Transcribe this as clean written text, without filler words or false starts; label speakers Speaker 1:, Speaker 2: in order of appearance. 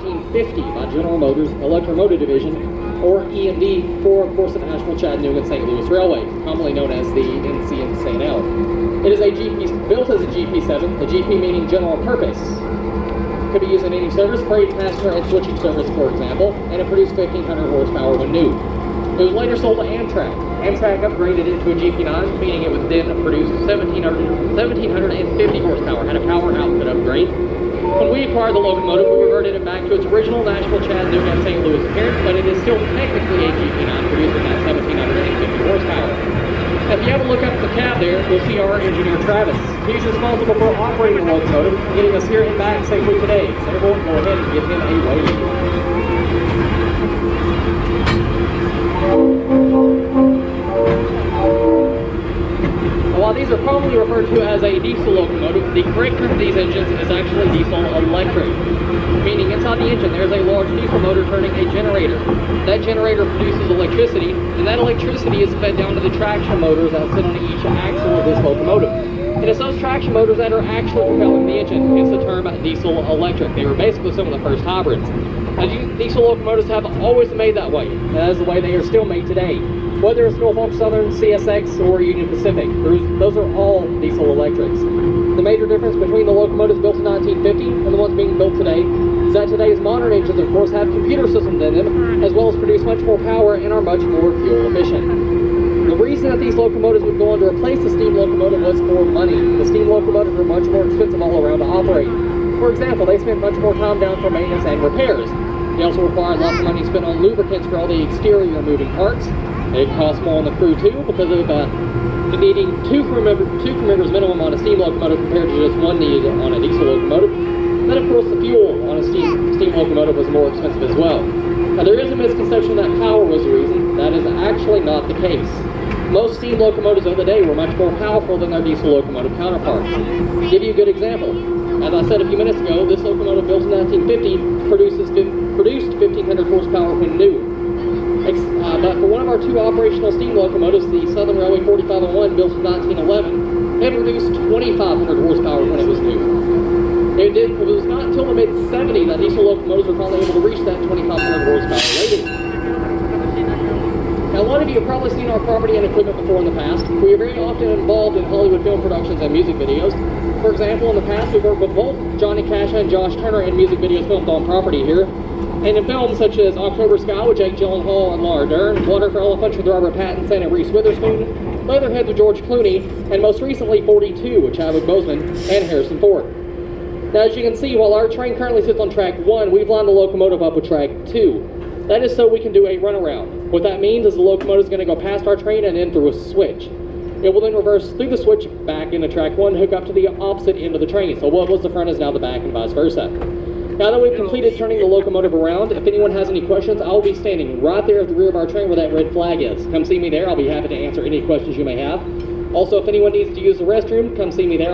Speaker 1: 1950 by General Motors Electromotive Division, or EMD, for, of course, the Nashville, Chattanooga, St. Louis Railway, commonly known as the NCNCNL. It is built as a GP7, the GP meaning general purpose. Could be used in any service, freight, passenger, and switching service, for example, and it produced 1,500 horsepower when new. It was later sold to Amtrak. Amtrak upgraded it to a GP9, meaning it would then produce 1,750 horsepower, had a power output upgrade. When we acquired the locomotive, we reverted it back to its original Nashville, Chattanooga, and St. Louis appearance, but it is still technically a GP9, producing that 1,750 horsepower. If you have a look up at the cab there, you'll see our engineer Travis. He's responsible for operating the locomotive, getting us here and back safely today. So everyone go ahead and give him a wave. While these are commonly referred to as a diesel locomotive, the correct term for these engines is actually diesel electric, meaning inside the engine there's a large diesel motor turning a generator. That generator produces electricity, and that electricity is fed down to the traction motors that sit on each axle of this locomotive. And it's those traction motors that are actually propelling the engine. Hence the term diesel electric. They were basically some of the first hybrids. Now, diesel locomotives have always been made that way. That is the way they are still made today. Whether it's Norfolk Southern, CSX, or Union Pacific, those are all diesel electrics. The major difference between the locomotives built in 1950 and the ones being built today is that today's modern engines, of course, have computer systems in them, as well as produce much more power and are much more fuel efficient. The reason that these locomotives would go on to replace the steam locomotive was for money. The steam locomotives were much more expensive all around to operate. For example, they spent much more time down for maintenance and repairs. They also required lots of money spent on lubricants for all the exterior moving parts. It costs more on the crew too, because of needing two crew members minimum on a steam locomotive compared to just one needed on a diesel locomotive. Then of course the fuel on a steam locomotive was more expensive as well. Now there is a misconception that power was the reason. That is actually not the case. Most steam locomotives of the day were much more powerful than their diesel locomotive counterparts. To give you a good example, as I said a few minutes ago, this locomotive built in 1950 produced 1,500 horsepower when new. But for one of our two operational steam locomotives, the Southern Railway 4501, built in 1911, it produced 2,500 horsepower when it was new. It was not until the mid-70s that diesel locomotives were finally able to reach that 2,500 horsepower rating. Now, a lot of you have probably seen our property and equipment before in the past. We are very often involved in Hollywood film productions and music videos. For example, in the past, we've worked with both Johnny Cash and Josh Turner in music videos filmed on property here. And in films such as October Sky with Jake Gyllenhaal and Laura Dern, Water for Elephants with Robert Pattinson and Reese Witherspoon, Leatherhead with George Clooney, and most recently 42 with Chadwick Boseman and Harrison Ford. Now, as you can see, while our train currently sits on track 1, we've lined the locomotive up with track 2. That is so we can do a runaround. What that means is the locomotive is going to go past our train and then through a switch. It will then reverse through the switch back into track 1, hook up to the opposite end of the train. So what was the front is now the back and vice versa. Now that we've completed turning the locomotive around, if anyone has any questions, I'll be standing right there at the rear of our train where that red flag is. Come see me there. I'll be happy to answer any questions you may have. Also, if anyone needs to use the restroom, come see me there.